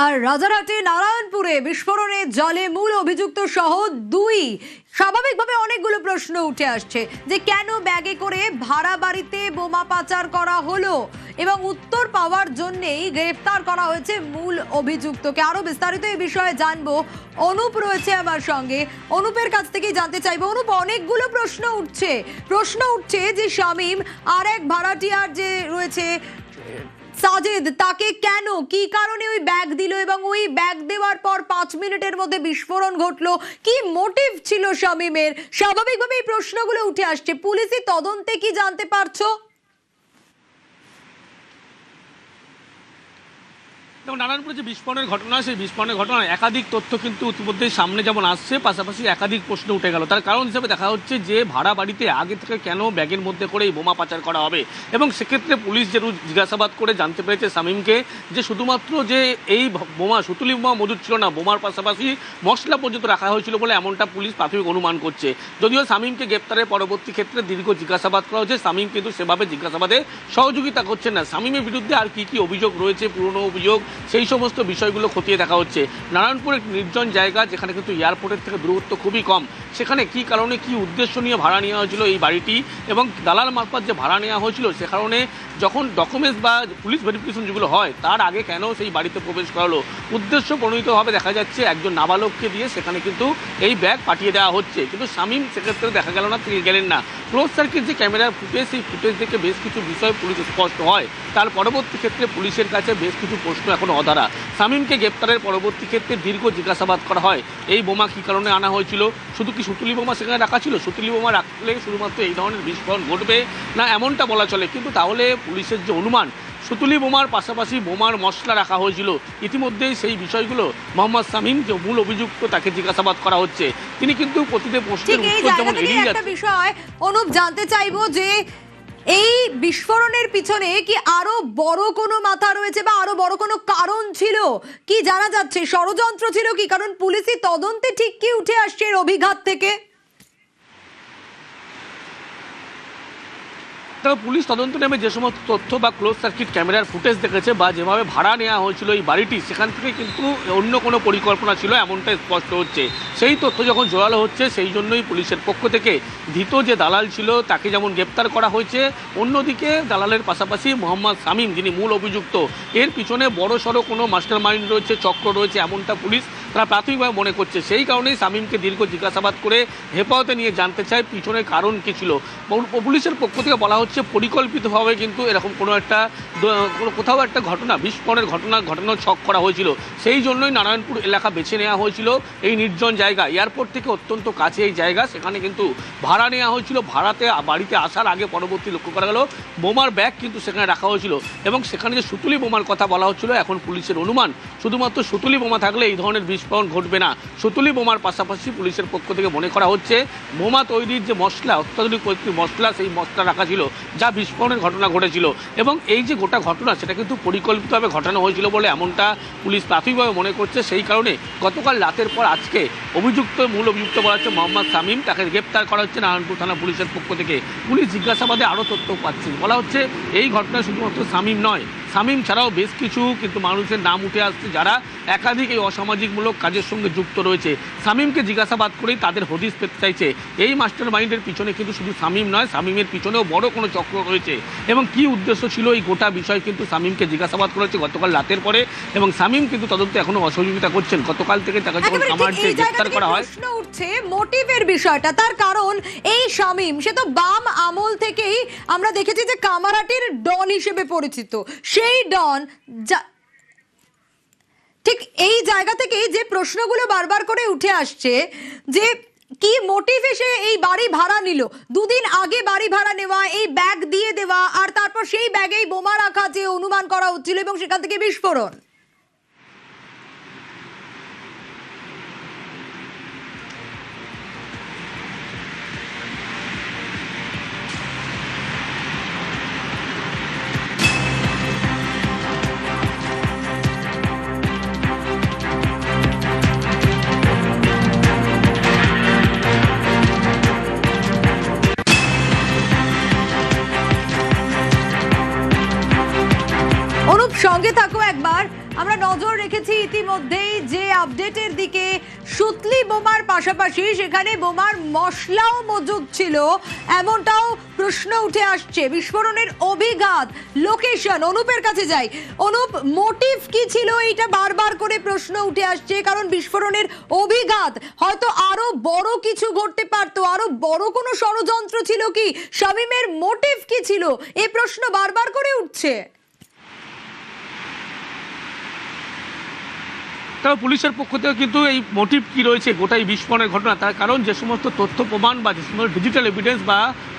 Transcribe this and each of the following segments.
আর রাজারহাটে নারায়ণপুরে বিস্ফোরণে জলে মূল অভিযুক্ত সহ দুই। স্বাভাবিকভাবে অনেকগুলো প্রশ্ন উঠে আসছে যে কেন ব্যাগে করে ভাড়া বাড়িতে বোমা পাচার করা হলো এবং উত্তর পাওয়ার জন্যই গ্রেফতার করা হয়েছে মূল অভিযুক্তকে। আরো বিস্তারিত এই বিষয়ে জানবো, অনুপ রয়েছে আমার সঙ্গে। অনুপের কাছ থেকেই জানতে চাইবো। অনুপ, অনেকগুলো প্রশ্ন উঠছে যে শামীম আর এক ভাড়াটিয়ার যে রয়েছে সাজেদ, তাকে কেন কি কারণে ওই ব্যাগ দিল এবং ওই ব্যাগ দেওয়ার পর 5 মিনিটের মধ্যে বিস্ফোরণ ঘটলো, কি মোটিভ ছিল শামীমের? স্বাভাবিকভাবে এই প্রশ্নগুলো উঠে আসছে। পুলিশি তদন্তে কি জানতে পারছো? নারায়ণপুরে যে বিস্ফোরণের ঘটনা, সেই বিস্ফোরণের ঘটনায় একাধিক তথ্য কিন্তু ইতিমধ্যে সামনে যেমন আসছে, পাশাপাশি একাধিক প্রশ্ন উঠে গেল। তার কারণ হিসেবে দেখা হচ্ছে যে ভাড়া বাড়িতে আগে থেকে কেন ব্যাগের মধ্যে করে এই বোমা পাচার করা হবে, এবং সেক্ষেত্রে পুলিশ যে জিজ্ঞাসাবাদ করে জানতে পেরেছে শামীমকে যে শুধুমাত্র যে এই বোমা সুতুলি বোমা মজুদ ছিল না, বোমার পাশাপাশি মশলা পর্যন্ত রাখা হয়েছিল বলে এমনটা পুলিশ প্রাথমিক অনুমান করছে। যদিও শামীমকে গ্রেপ্তারের পরবর্তী ক্ষেত্রে দীর্ঘ জিজ্ঞাসাবাদ করা হয়েছে, শামীম কিন্তু সেভাবে জিজ্ঞাসাবাদে সহযোগিতা করছেন না। শামীমের বিরুদ্ধে আর কি কি অভিযোগ রয়েছে, পুরনো অভিযোগ, সেই সমস্ত বিষয়গুলো খতিয়ে দেখা হচ্ছে। নারায়ণপুর এক নির্জন জায়গা, যেখানে কিন্তু এয়ারপোর্টের থেকে দূরত্ব খুবই কম। সেখানে কি কারণে, কি উদ্দেশ্য নিয়ে ভাড়া নেওয়া হয়েছিল এই বাড়িটি, এবং দালাল মারফত যে ভাড়া নেওয়া হয়েছিল, সে কারণে যখন ডকুমেন্টস বা পুলিশ ভেরিফিকেশন যেগুলো হয় তার আগে কেন সেই বাড়িতে প্রবেশ করা হলো, উদ্দেশ্য প্রণোদিতভাবে দেখা যাচ্ছে একজন নাবালককে দিয়ে সেখানে কিন্তু এই ব্যাগ পাঠিয়ে দেওয়া হচ্ছে। কিন্তু শামীম সেক্ষেত্রে দেখা গেল না, তিনি গেলেন না। ক্লোজ সার্কিট যে ক্যামেরার ফুটেজ, সেই ফুটেজ থেকে বেশ কিছু বিষয় পুলিশ স্পষ্ট হয়। তার পরবর্তী ক্ষেত্রে পুলিশের কাছে বেশ কিছু প্রশ্ন এখন অধারা। শামীমকে গ্রেপ্তারের পরবর্তী ক্ষেত্রে দীর্ঘ জিজ্ঞাসাবাদ করা হয়। এই বোমা কী কারণে আনা হয়েছিল, শুধু কি সুতুলি বোমা সেখানে রাখা ছিল, সুতুলি বোমা রাখলে শুধুমাত্র এই ধরনের বিস্ফোরণ ঘটবে না, এমনটা বলা চলে। কিন্তু তাহলে পুলিশের যে অনুমান, সুতুলি বোমার পাশাপাশি বোমার মশলা রাখা হয়েছিল, ইতিমধ্যেই সেই বিষয়গুলো মোহাম্মদ শামীম যে মূল অভিযুক্ত, তাকে জিজ্ঞাসাবাদ করা হচ্ছে। তিনি কিন্তু প্রতিটি প্রশ্নের উত্তর যেমন এড়িয়ে যাচ্ছে। বিষয় অনুপ, জানতে চাইবো যে এই বিস্ফোরণের পিছনে কি আরো বড় কোনো মাথা রয়েছে বা আরো বড় কোনো কারণ ছিল? কি জানা যাচ্ছে, ষড়যন্ত্র ছিল কি? কারণ পুলিশি তদন্তে ঠিক কি উঠে আসছে এর অভিঘাত থেকে? পুলিশ তদন্ত নেমে যে সমস্ত তথ্য বা ক্লোজ সার্কিট ক্যামেরার ফুটেজ দেখেছে বা যেভাবে ভাড়া নেওয়া হয়েছিল এই বাড়িটি, সেখান থেকে কিন্তু অন্য কোনো পরিকল্পনা ছিল এমনটাই স্পষ্ট হচ্ছে। সেই তথ্য যখন জোরালো হচ্ছে, সেই জন্যই পুলিশের পক্ষ থেকে ধৃত যে দালাল ছিল তাকে যেমন গ্রেপ্তার করা হয়েছে, অন্যদিকে দালালের পাশাপাশি মোহাম্মদ শামীম, যিনি মূল অভিযুক্ত, এর পিছনে বড় সড়ো কোনো মাস্টার মাইন্ড রয়েছে, চক্র রয়েছে, এমনটা পুলিশ তারা প্রাথমিকভাবে মনে করছে। সেই কারণেই শামীমকে দীর্ঘ জিজ্ঞাসাবাদ করে হেফাজতে নিয়ে জানতে চায় পিছনের কারণ কী ছিল। পুলিশের পক্ষ থেকে বলা হচ্ছে পরিকল্পিতভাবে কিন্তু এরকম কোথাও একটা ঘটনা, বিস্ফোরণের ঘটনার ছক করা হয়েছিল। সেই জন্যই নারায়ণপুর এলাকা বেছে নেওয়া হয়েছিল, এই নির্জন জায়গা, এয়ারপোর্ট থেকে অত্যন্ত কাছে এই জায়গা। সেখানে কিন্তু ভাড়া নেওয়া হয়েছিল। ভাড়াতে বাড়িতে আসার আগে পরবর্তী লক্ষ্য করা গেল বোমার ব্যাগ কিন্তু সেখানে রাখা হয়েছিল, এবং সেখানে যে সুতুলি বোমার কথা বলা হচ্ছিল, এখন পুলিশের অনুমান শুধুমাত্র সুতুলি বোমা থাকলে এই ধরনের বিস্ফোরণ ঘটবে না। সুতুলি বোমার পাশাপাশি পুলিশের পক্ষ থেকে মনে করা হচ্ছে বোমা তৈরির যে মশলা, অত্যাধুনিক মশলা, সেই মশলা রাখা ছিল, যা বিস্ফোরণের ঘটনা ঘটেছিল। এবং এই যে গোটা ঘটনা, সেটা কিন্তু পরিকল্পিতভাবে ঘটানো হয়েছিল বলে এমনটা পুলিশ প্রাথমিকভাবে মনে করছে। সেই কারণে গতকাল রাতের পর আজকে মূল অভিযুক্ত বলা হচ্ছে মোহাম্মদ শামীম, তাকে গ্রেপ্তার করা হচ্ছে নারায়ণপুর থানা পুলিশের পক্ষ থেকে। পুলিশ জিজ্ঞাসাবাদে আরও তথ্য পাচ্ছে। বলা হচ্ছে এই ঘটনায় শুধুমাত্র শামীম নয়, শামীম ছাড়াও বেশ কিছু কিন্তু মানুষের নাম উঠে আসছে যারা একাধিক এই অসামাজিকমূলক কাজের সঙ্গে যুক্ত রয়েছে। শামীমকে জিজ্ঞাসাবাদ করেই তাদের হদিশ পেতে চাইছে। এই মাস্টার মাইন্ডের পিছনে কিন্তু শুধু শামীম নয়, শামীমের পিছনেও বড় কোনো চক্র রয়েছে, এবং কি উদ্দেশ্য ছিল এই গোটা বিষয় কিন্তু শামীমকে জিজ্ঞাসাবাদ করেছে গতকাল রাতের পরে, এবং শামীম কিন্তু তদন্তে এখনো অসহযোগিতা করছেন। গতকাল থেকে তাকে যখন কামারকে গ্রেফতার করা হয়, প্রশ্ন উঠছে মোটিভের বিষয়টা। তার কারণ এই শামীম, সে তো বাম আমল থেকেই আমরা দেখেছি যে কামারহাটির ডন হিসেবে পরিচিত। সেই ডন ঠিক এই জায়গা থেকেই যে প্রশ্নগুলো বারবার করে উঠে আসছে যে কি মোটিভে সে এই বাড়ি ভাড়া নিল, দুদিন আগে বাড়ি ভাড়া নেওয়া, এই ব্যাগ দিয়ে দেওয়া, আর তারপর সেই ব্যাগেই বোমা রাখা যে অনুমান করা হচ্ছিল, এবং সেখান থেকে বিস্ফোরণ। সঙ্গে থাকো একবার। আমরা নজর রেখেছি ইতিমধ্যেই যে আপডেটের দিকে, সুতলি বোমার পাশাপাশি সেখানে বোমার মশলাও মজুদ ছিল এমনটাও প্রশ্ন উঠে আসছে। বিস্ফোরণের অভিঘাত, লোকেশন, অনুপের কাছে যাই। অনুপ, মোটিভ কি ছিল এইটা বারবার করে প্রশ্ন উঠে আসছে, কারণ বিস্ফোরণের অভিঘাত হয়তো আরো বড় কিছু ঘটতে পারতো, আরো বড় কোনো ষড়যন্ত্র ছিল কি, শামীমের মোটিভ কি ছিল, এই প্রশ্ন বারবার করে উঠছে। কারণ পুলিশের পক্ষ থেকে কিন্তু এই মোটিভ কি রয়েছে গোটা এই বিস্ফোরণের ঘটনা, তার কারণ যে সমস্ত তথ্য প্রমাণ বা যে সমস্ত ডিজিটাল এভিডেন্স বা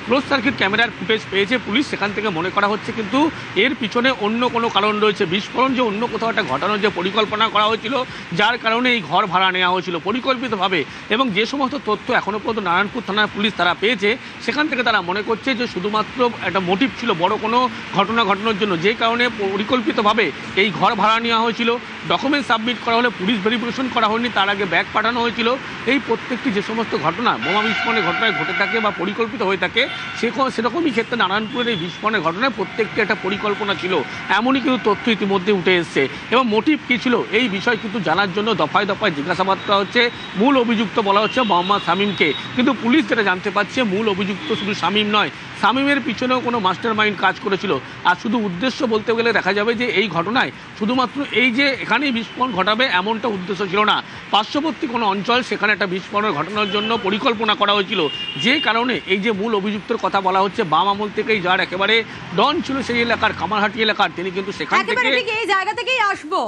ক্লোজ সার্কিট ক্যামেরার ফুটেজ পেয়েছে পুলিশ, সেখান থেকে মনে করা হচ্ছে কিন্তু এর পিছনে অন্য কোনো কারণ রয়েছে। বিস্ফোরণ যে অন্য কোথাও একটা ঘটানোর যে পরিকল্পনা করা হয়েছিল, যার কারণে এই ঘর ভাড়া নেওয়া হয়েছিল পরিকল্পিতভাবে। এবং যে সমস্ত তথ্য এখনও পর্যন্ত নারায়ণপুর থানার পুলিশ তারা পেয়েছে, সেখান থেকে তারা মনে করছে যে শুধুমাত্র একটা মোটিভ ছিল বড় কোনো ঘটনা ঘটানোর জন্য, যে কারণে পরিকল্পিতভাবে এই ঘর ভাড়া নেওয়া হয়েছিল। ডকুমেন্ট সাবমিট করা হলে পুলিশ ভেরিফিকেশন করা হয়নি, তার আগে ব্যাগ পাঠানো হয়েছিল। এই প্রত্যেকটি যে সমস্ত ঘটনা বোমা বিস্ফোরণের ঘটনায় ঘটে থাকে বা পরিকল্পিত হয়ে থাকে, সেরকমই ক্ষেত্রে নারায়ণপুরের এই বিস্ফোরণের ঘটনায় প্রত্যেকটি একটা পরিকল্পনা ছিল, এমনই কিন্তু তথ্য ইতিমধ্যে উঠে এসছে। এবং মোটিভ কী ছিল এই বিষয় কিন্তু জানার জন্য দফায় দফায় জিজ্ঞাসাবাদ করা হচ্ছে। মূল অভিযুক্ত বলা হচ্ছে মোহাম্মদ শামীমকে, কিন্তু পুলিশ যেটা জানতে পারছে মূল অভিযুক্ত শুধু শামীম নয়, শামীমের পিছনেও কোনো মাস্টার মাইন্ড কাজ করেছিল। আর শুধু উদ্দেশ্য বলতে গেলে দেখা যাবে যে এই ঘটনায় শুধুমাত্র এই যে এখানেই বিস্ফোরণ ঘটাবে এমনটা উদ্দেশ্য ছিল না, পার্শ্ববর্তী কোনো অঞ্চল সেখানে একটা বিস্ফোরণের ঘটনার জন্য পরিকল্পনা করা হয়েছিল। যে কারণে এই যে মূল অভিযুক্তের কথা বলা হচ্ছে, বাম আমল থেকেই যার একেবারে ডন ছিল সেই এলাকার, কামারহাটি এলাকার, তিনি কিন্তু সেখান থেকে এই জায়গা থেকেই আসবো।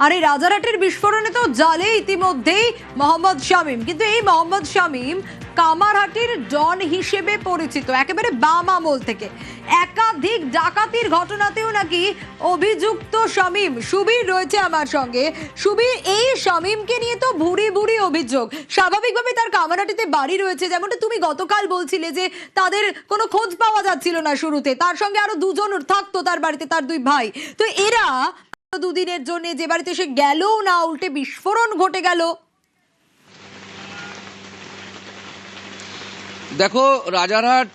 আর এই রাজারহাটের বিস্ফোরণে তো জালে ইতিমধ্যেই মোহাম্মদ শামীম, কিন্তু এই মোহাম্মদ শামীম কামারহাটির ডন হিসেবে পরিচিত, একেবারে বাম আমল থেকে। একাধিক ডাকাতির ঘটনাতেও নাকি অভিযুক্ত শামীম। সুবীর রয়েছে আমার সঙ্গে। সুবীর, এই শামীমকে নিয়ে তো ভুরি ভুরি অভিযোগ। স্বাভাবিকভাবে তার কামারহাটিতে বাড়ি রয়েছে, যেমনটা তুমি গতকাল বলছিলে যে তাদের কোনো খোঁজ পাওয়া যাচ্ছিল না শুরুতে, তার সঙ্গে আরো দুজন থাকতো তার বাড়িতে, তার দুই ভাই। তো এরা দুদিনের জন্য যে বাড়িতে সে গেল না, উল্টে বিস্ফোরণ ঘটে গেল। দেখো, রাজারহাট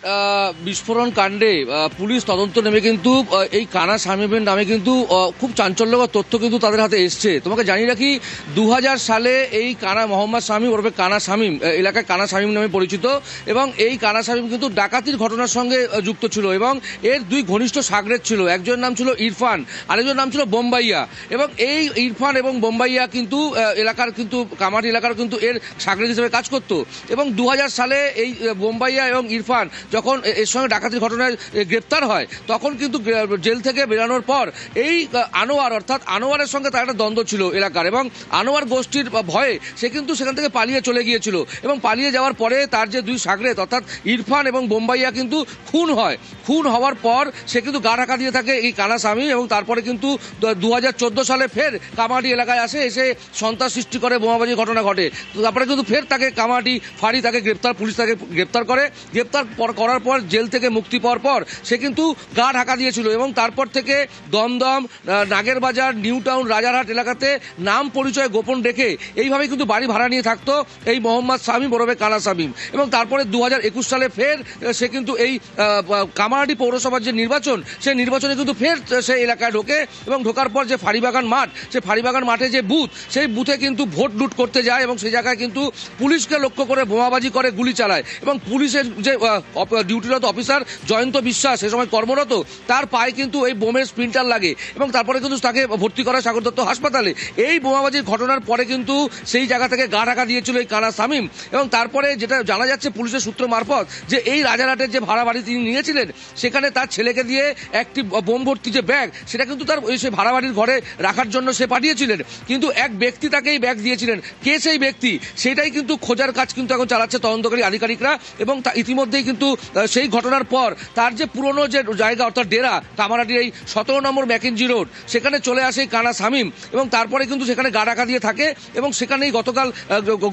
বিস্ফোরণ কাণ্ডে পুলিশ তদন্ত নেমে কিন্তু এই কানা শামীমের নামে কিন্তু খুব চাঞ্চল্যকর তথ্য কিন্তু তাদের হাতে এসছে। তোমাকে জানিয়ে রাখি, 2000 সালে এই কানা মোহাম্মদ শামীম ওরফে কানা শামীম, এলাকায় কানা শামীম নামে পরিচিত, এবং এই কানা শামীম কিন্তু ডাকাতির ঘটনার সঙ্গে যুক্ত ছিল এবং এর দুই ঘনিষ্ঠ সাগরেদ ছিল। একজনের নাম ছিল ইরফান, আরেকজনের নাম ছিল বোম্বাইয়া। এবং এই ইরফান এবং বোম্বাইয়া কিন্তু এলাকার কিন্তু কামারহাটি এলাকার কিন্তু এর সাগরেদ হিসেবে কাজ করতো। এবং 2000 সালে এই বোম্বাইয়া এবং ইরফান যখন এর সঙ্গে ডাকাতির ঘটনায় গ্রেপ্তার হয়, তখন কিন্তু জেল থেকে বেরানোর পর এই আনোয়ার, অর্থাৎ আনোয়ারের সঙ্গে তার একটা দ্বন্দ্ব ছিল এলাকার, এবং আনোয়ার গোষ্ঠীর ভয়ে সে কিন্তু সেখান থেকে পালিয়ে চলে গিয়েছিল। এবং পালিয়ে যাওয়ার পরে তার যে দুই সাগরেদ অর্থাৎ ইরফান এবং বোম্বাইয়া কিন্তু খুন হয়। খুন হওয়ার পর সে কিন্তু গা ঢাকা দিয়ে থাকে এই কানা শামীম, এবং তারপরে কিন্তু 2014 সালে ফের কামারহাটি এলাকায় আসে, এসে সন্ত্রাস সৃষ্টি করে, বোমাবাজির ঘটনা ঘটে। তারপরে কিন্তু ফের তাকে কামারহাটি ফাঁড়ি তাকে পুলিশ তাকে গ্রেপ্তার করে। গ্রেপ্তার করার পর জেল থেকে মুক্তি পাওয়ার পর সে কিন্তু গা ঢাকা দিয়েছিল, এবং তারপর থেকে দমদম, নাগেরবাজার, নিউ টাউন, রাজারহাট এলাকাতে নাম পরিচয় গোপন রেখে এইভাবে কিন্তু বাড়ি ভাড়া নিয়ে থাকতো এই মোহাম্মদ শামীম ওরফে কানা শামীম। এবং তারপরে 2021 সালে ফের সে কিন্তু এই কামারহাটি পৌরসভার যে নির্বাচন, সেই নির্বাচনে কিন্তু ফের সে এলাকায় ঢোকে, এবং ঢোকার পর যে ফাঁড়িবাগান মাঠ, সে ফাঁড়িবাগান মাঠে যে বুথ, সেই বুথে কিন্তু ভোট লুট করতে যায়, এবং সেই জায়গায় কিন্তু পুলিশকে লক্ষ্য করে বোমাবাজি করে, গুলি চালায়। এবং পুলিশের যে ডিউটিরত অফিসার জয়ন্ত বিশ্বাস সে সময় কর্মরত, তার পায়ে কিন্তু এই বোমের স্প্লিন্টার লাগে, এবং তারপরে কিন্তু তাকে ভর্তি করা সাগর দত্ত হাসপাতালে। এই বোমাবাজির ঘটনার পরে কিন্তু সেই জায়গা থেকে গা ঢাকা দিয়েছিল এই কানা শামীম। এবং তারপরে যেটা জানা যাচ্ছে পুলিশের সূত্র মারফত, যে এই রাজারহাটের যে ভাড়া বাড়ি তিনি নিয়েছিলেন, সেখানে তার ছেলেকে দিয়ে একটি বোম ভর্তি যে ব্যাগ, সেটা কিন্তু তার সে ভাড়া বাড়ির ঘরে রাখার জন্য সে পাঠিয়েছিলেন। কিন্তু এক ব্যক্তি তাকে এই ব্যাগ দিয়েছিলেন। কে সেই ব্যক্তি, সেটাই কিন্তু খোঁজার কাজ কিন্তু এখন চালাচ্ছে তদন্তকারী আধিকারিকরা। এবং ইতিমধ্যেই কিন্তু সেই ঘটনার পর তার যে পুরনো যে জায়গা অর্থাৎ ডেরা কামারহাটির এই 17 নম্বর ম্যাকেঞ্জি রোড সেখানে চলে আসে কানা শামীম এবং তারপরে কিন্তু সেখানে গা ঢাকা দিয়ে থাকে এবং সেখানেই গতকাল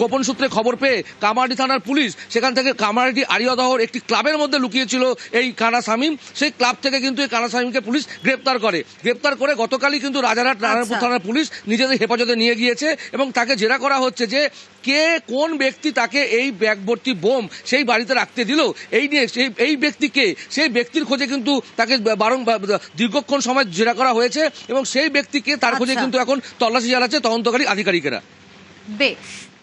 গোপন সূত্রে খবর পেয়ে কামারহাটি থানার পুলিশ সেখান থেকে কামারহাটি আরিয়াদহর একটি ক্লাবের মধ্যে লুকিয়েছিল এই কানা শামীম, সেই ক্লাব থেকে কিন্তু এই কানা শামীমকে পুলিশ গ্রেপ্তার করে গতকালই কিন্তু রাজারহাট নারায়ণপুর থানার পুলিশ নিজেদের হেফাজতে নিয়ে গিয়েছে এবং তাকে জেরা করা হচ্ছে যে কে কোন ব্যক্তি তাকে এই ব্যাগ ভর্তি বোম সেই বাড়িতে রাখতে দিল এই নিয়ে এই ব্যক্তিকে সেই ব্যক্তির খোঁজে কিন্তু তাকে দীর্ঘক্ষণ সময় জেরা করা হয়েছে এবং সেই ব্যক্তিকে তার খোঁজে কিন্তু এখন তল্লাশি চালাচ্ছে তদন্তকারী আধিকারিকেরা। বেশ।